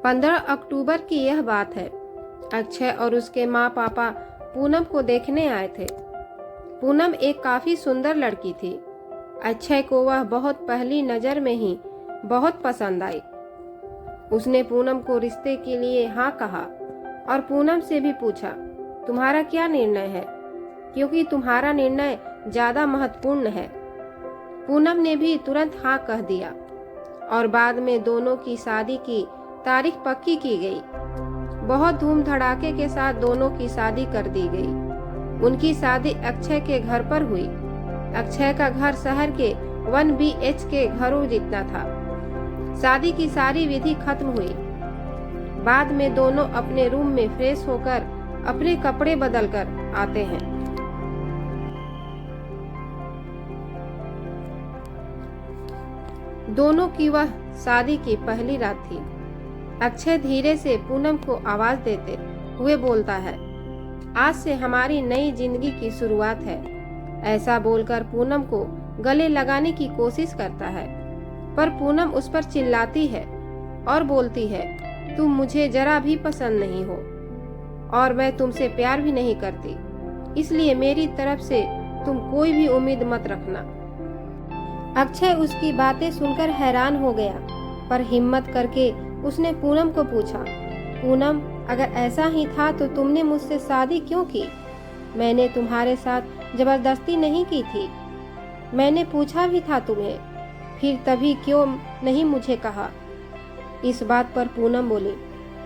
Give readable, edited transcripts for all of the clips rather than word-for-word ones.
15 अक्टूबर की यह बात है। अक्षय और उसके माँ पापा पूनम को देखने आए थे। पूनम एक काफी सुंदर लड़की थी। अक्षय को वह बहुत पहली नजर में ही बहुत पसंद आई। उसने पूनम को रिश्ते के लिए हाँ कहा और पूनम से भी पूछा, तुम्हारा क्या निर्णय है, क्योंकि तुम्हारा निर्णय ज्यादा महत्वपूर्ण है। पूनम ने भी तुरंत हाँ कह दिया और बाद में दोनों की शादी की तारीख पक्की की गई। बहुत धूम धड़ाके के साथ दोनों की शादी कर दी गई। उनकी शादी अक्षय के घर पर हुई। अक्षय का घर शहर के 1 BHK घरों जितना था। शादी की सारी विधि खत्म हुई। बाद में दोनों अपने रूम में फ्रेश होकर अपने कपड़े बदलकर आते हैं। दोनों की वह शादी की पहली रात थी। अक्षय धीरे से पूनम को आवाज देते हुए बोलता है, आज से हमारी नई जिंदगी की शुरुआत है। ऐसा बोलकर पूनम को गले लगाने की कोशिश करता है, पर पूनम उस पर चिल्लाती है और बोलती है, तुम मुझे जरा भी पसंद नहीं हो और मैं तुमसे प्यार भी नहीं करती, इसलिए मेरी तरफ से तुम कोई भी उम्मीद मत रखना। अक्षय उसकी बातें सुनकर हैरान हो गया, पर हिम्मत करके उसने पूनम को पूछा, पूनम अगर ऐसा ही था तो तुमने मुझसे शादी क्यों की? मैंने तुम्हारे साथ जबरदस्ती नहीं की थी। मैंने पूछा भी था तुम्हें, फिर तभी क्यों नहीं मुझे कहा? इस बात पर पूनम बोली,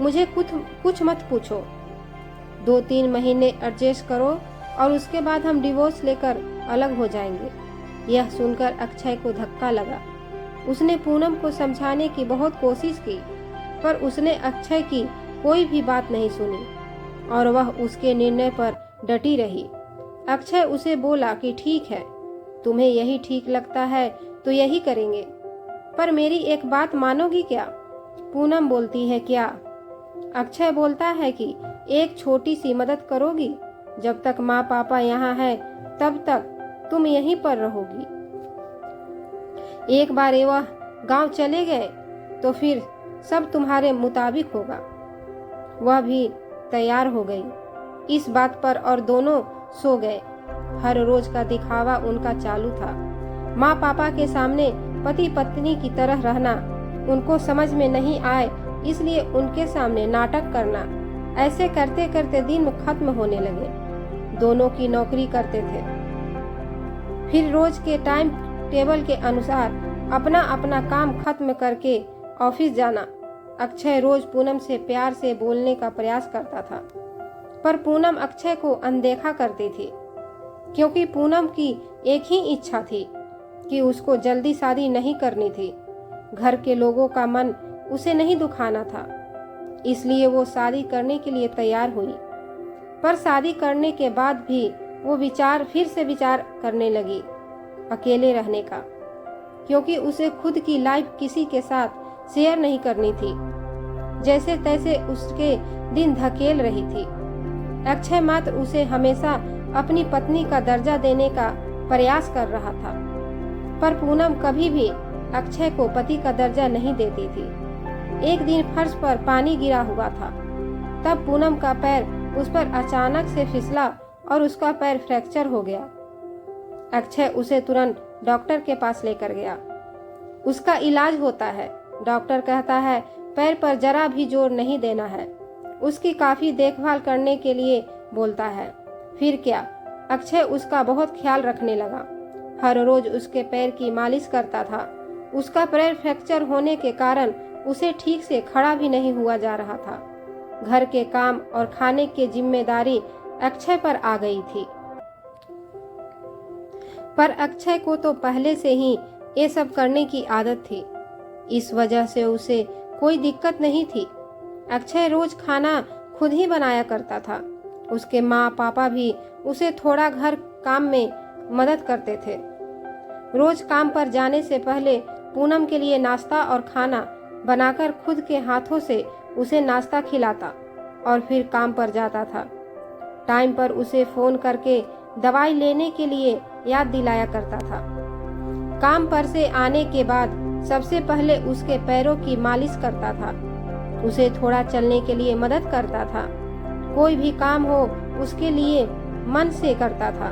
मुझे कुछ मत पूछो। 2-3 महीने एडजस्ट करो और उसके बाद हम डिवोर्स लेकर अलग हो जाएंगे। यह सुनकर अक्षय को धक्का लगा। उसने पूनम को समझाने की बहुत कोशिश की, पर उसने अक्षय की कोई भी बात नहीं सुनी और वह उसके निर्णय पर डटी रही। अक्षय उसे बोला कि ठीक है, तुम्हें यही ठीक लगता है तो यही करेंगे, पर मेरी एक बात मानोगी क्या? पूनम बोलती है, क्या? अक्षय बोलता है कि एक छोटी सी मदद करोगी? जब तक माँ पापा यहाँ है तब तक तुम यहीं पर रहोगी। एक बार वह गांव चले गए तो फिर सब तुम्हारे मुताबिक होगा। वह भी तैयार हो गई। इस बात पर और दोनों सो गए। हर रोज का दिखावा उनका चालू था। माँ पापा के सामने पति पत्नी की तरह रहना उनको समझ में नहीं आए, इसलिए उनके सामने नाटक करना। ऐसे करते करते दिन खत्म होने लगे। दोनों की नौकरी करते थे, फिर रोज के टाइम टेबल के अनुसार अपना अपना काम खत्म करके ऑफिस जाना। अक्षय रोज पूनम से प्यार से बोलने का प्रयास करता था, पर पूनम अक्षय को अनदेखा करती थी, क्योंकि पूनम की एक ही इच्छा थी कि उसको जल्दी शादी नहीं करनी थी। घर के लोगों का मन उसे नहीं दुखाना था, इसलिए वो शादी करने के लिए तैयार हुई। पर शादी करने के बाद भी वो फिर से विचार करने लगी अकेले रहने का, क्योंकि उसे खुद की लाइफ किसी के साथ शेयर नहीं करनी थी। जैसे तैसे उसके दिन धकेल रही थी। अक्षय मात्र उसे हमेशा अपनी पत्नी का दर्जा देने का प्रयास कर रहा था, पर पूनम कभी भी अक्षय को पति का दर्जा नहीं देती थी। एक दिन फर्श पर पानी गिरा हुआ था, तब पूनम का पैर उस पर अचानक से फिसला और उसका पैर फ्रैक्चर हो गया। अक्षय उसे तुरंत डॉक्टर के पास लेकर गया। उसका इलाज होता है। डॉक्टर कहता है पैर पर जरा भी जोर नहीं देना है। उसकी काफी देखभाल करने के लिए बोलता है। फिर क्या, अक्षय उसका बहुत ख्याल रखने लगा। हर रोज उसके पैर की मालिश करता था। उसका पैर फ्रैक्चर होने के कारण उसे ठीक से खड़ा भी नहीं हुआ जा रहा था। घर के काम और खाने की जिम्मेदारी अक्षय पर आ गई थी, पर अक्षय को तो पहले से ही ये सब करने की आदत थी। इस वजह से उसे कोई दिक्कत नहीं थी। अक्षय रोज खाना खुद ही बनाया करता था। उसके माँ पापा भी उसे थोड़ा घर काम में मदद करते थे। रोज काम पर जाने से पहले पूनम के लिए नाश्ता और खाना बनाकर खुद के हाथों से उसे नाश्ता खिलाता और फिर काम पर जाता था। टाइम पर उसे फोन करके दवाई लेने के लिए याद दिलाया करता था। काम पर से आने के बाद सबसे पहले उसके पैरों की मालिश करता था उसे थोड़ा चलने के लिए मदद करता था। कोई भी काम हो उसके लिए मन से करता था।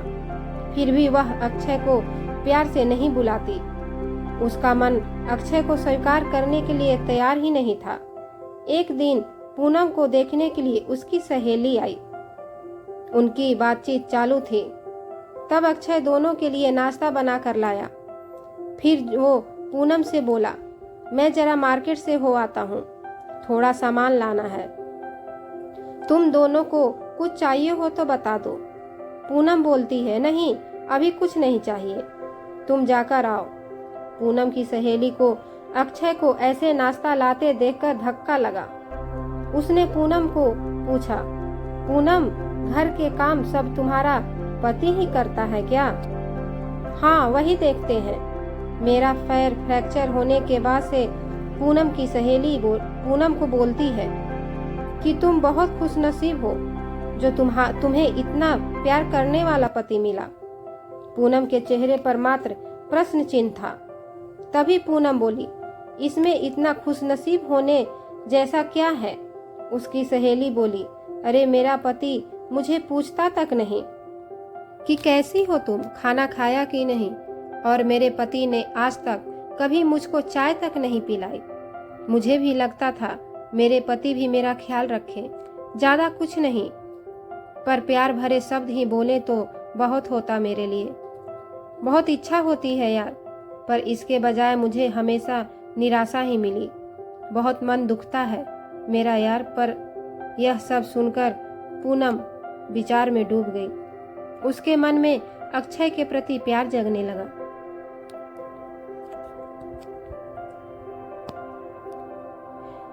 फिर भी वह अक्षय को प्यार से नहीं बुलाती। उसका मन अक्षय को स्वीकार करने के लिए तैयार ही नहीं था। एक दिन पूनम को देखने के लिए उसकी सहेली आई। उनकी बातचीत चालू थी। तब अक्षय दोनों के लिए नाश्ता बना कर लाया। फिर वो पूनम से बोला, मैं जरा मार्केट से हो आता हूँ, थोड़ा सामान लाना है। तुम दोनों को कुछ चाहिए हो तो बता दो। पूनम बोलती है, नहीं अभी कुछ नहीं चाहिए, तुम जाकर आओ। पूनम की सहेली को अक्षय को ऐसे नाश्ता लाते देखकर धक्का लगा। उसने पूनम को पूछा, पूनम घर के काम सब तुम्हारा पति ही करता है क्या? हाँ वही देखते हैं। मेरा पैर फ्रैक्चर होने के बाद से पूनम की सहेली पूनम को बोलती है कि तुम बहुत खुशनसीब हो जो तुम्हें इतना प्यार करने वाला पति मिला। पूनम के चेहरे पर मात्र प्रश्न चिन्ह था। तभी पूनम बोली, इसमें इतना खुशनसीब होने जैसा क्या है? उसकी सहेली बोली, अरे मेरा पति मुझे पूछता तक नहीं कि कैसी हो तुम, खाना खाया कि नहीं, और मेरे पति ने आज तक कभी मुझको चाय तक नहीं पिलाई। मुझे भी लगता था मेरे पति भी मेरा ख्याल रखें, ज्यादा कुछ नहीं, पर प्यार भरे शब्द ही बोले तो बहुत होता मेरे लिए। बहुत इच्छा होती है यार, पर इसके बजाय मुझे हमेशा निराशा ही मिली। बहुत मन दुखता है मेरा यार। पर यह सब सुनकर पूनम विचार में डूब गई। उसके मन में अक्षय के प्रति प्यार जगने लगा।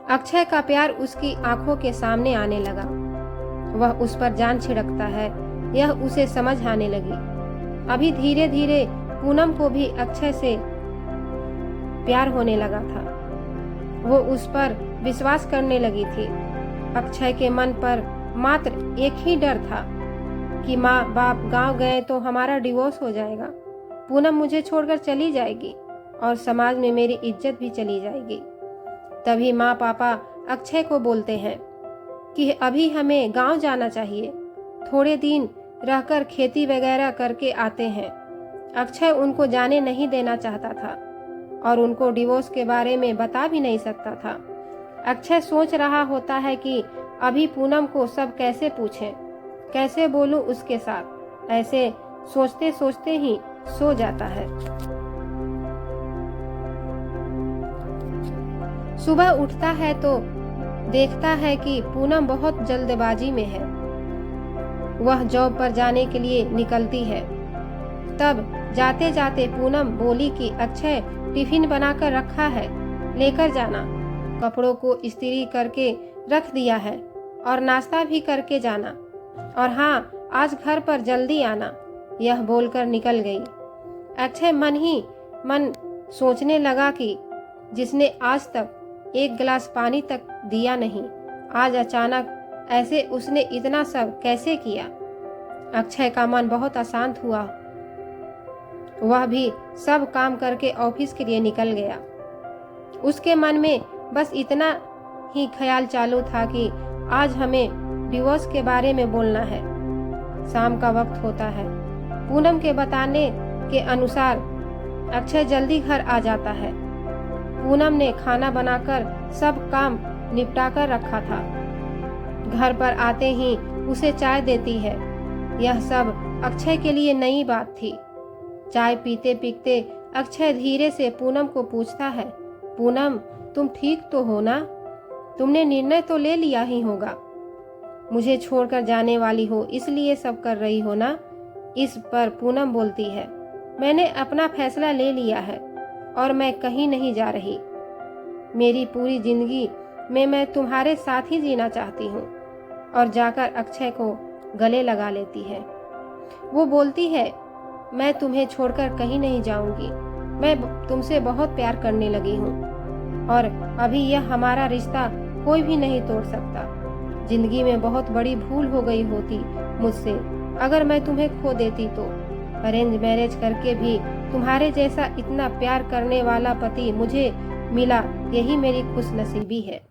अक्षय का प्यार उसकी आंखों के सामने आने लगा। वह उस पर जान छिड़कता है, यह उसे समझ आने लगी। अभी धीरे धीरे पूनम को भी अक्षय से प्यार होने लगा था। वो उस पर विश्वास करने लगी थी। अक्षय के मन पर मात्र एक ही डर था कि माँ बाप गांव गए तो हमारा डिवोर्स हो जाएगा, पूनम मुझे छोड़कर चली जाएगी और समाज में मेरी इज्जत भी चली जाएगी। तभी माँ पापा अक्षय को बोलते हैं कि अभी हमें गांव जाना चाहिए, थोड़े दिन रहकर खेती वगैरह करके आते हैं। अक्षय उनको जाने नहीं देना चाहता था और उनको डिवोर्स के बारे में बता भी नहीं सकता था। अक्षय सोच रहा होता है कि अभी पूनम को सब कैसे पूछें, कैसे बोलूं उसके साथ। ऐसे सोचते सोचते ही सो जाता है। सुबह उठता है तो देखता है कि पूनम बहुत जल्दबाजी में है। वह जॉब पर जाने के लिए निकलती है। तब जाते जाते पूनम बोली कि अक्षय टिफिन बनाकर रखा है, लेकर जाना। कपड़ों को इस्त्री करके रख दिया है और नाश्ता भी करके जाना, और हाँ आज घर पर जल्दी आना। यह बोलकर निकल गई। अक्षय मन ही मन सोचने लगा कि जिसने आज तक एक गिलास पानी तक दिया नहीं, आज अचानक ऐसे उसने इतना सब कैसे किया। अक्षय का मन बहुत अशांत हुआ। वह भी सब काम करके ऑफिस के लिए निकल गया। उसके मन में बस इतना ही ख्याल चालू था कि आज हमें डिवोर्स के बारे में बोलना है। शाम का वक्त होता है। पूनम के बताने के अनुसार अक्षय जल्दी घर आ जाता है। पूनम ने खाना बनाकर सब काम निपटाकर रखा था। घर पर आते ही उसे चाय देती है। यह सब अक्षय के लिए नई बात थी। चाय पीते पीते अक्षय धीरे से पूनम को पूछता है, पूनम तुम ठीक तो हो ना? तुमने निर्णय तो ले लिया ही होगा, मुझे छोड़कर जाने वाली हो इसलिए सब कर रही हो ना? इस पर पूनम बोलती है, मैंने अपना फैसला ले लिया है और मैं कहीं नहीं जा रही। मेरी पूरी जिंदगी में मैं तुम्हारे साथ ही जीना चाहती हूँ। और जाकर अक्षय को गले लगा लेती है। वो बोलती है, मैं तुम्हें छोड़कर कहीं नहीं जाऊंगी, मैं तुमसे बहुत प्यार करने लगी हूँ और अभी यह हमारा रिश्ता कोई भी नहीं तोड़ सकता। जिंदगी में बहुत बड़ी भूल हो गई होती मुझसे अगर मैं तुम्हें खो देती तो। अरेंज मैरिज करके भी तुम्हारे जैसा इतना प्यार करने वाला पति मुझे मिला, यही मेरी खुशनसीबी है।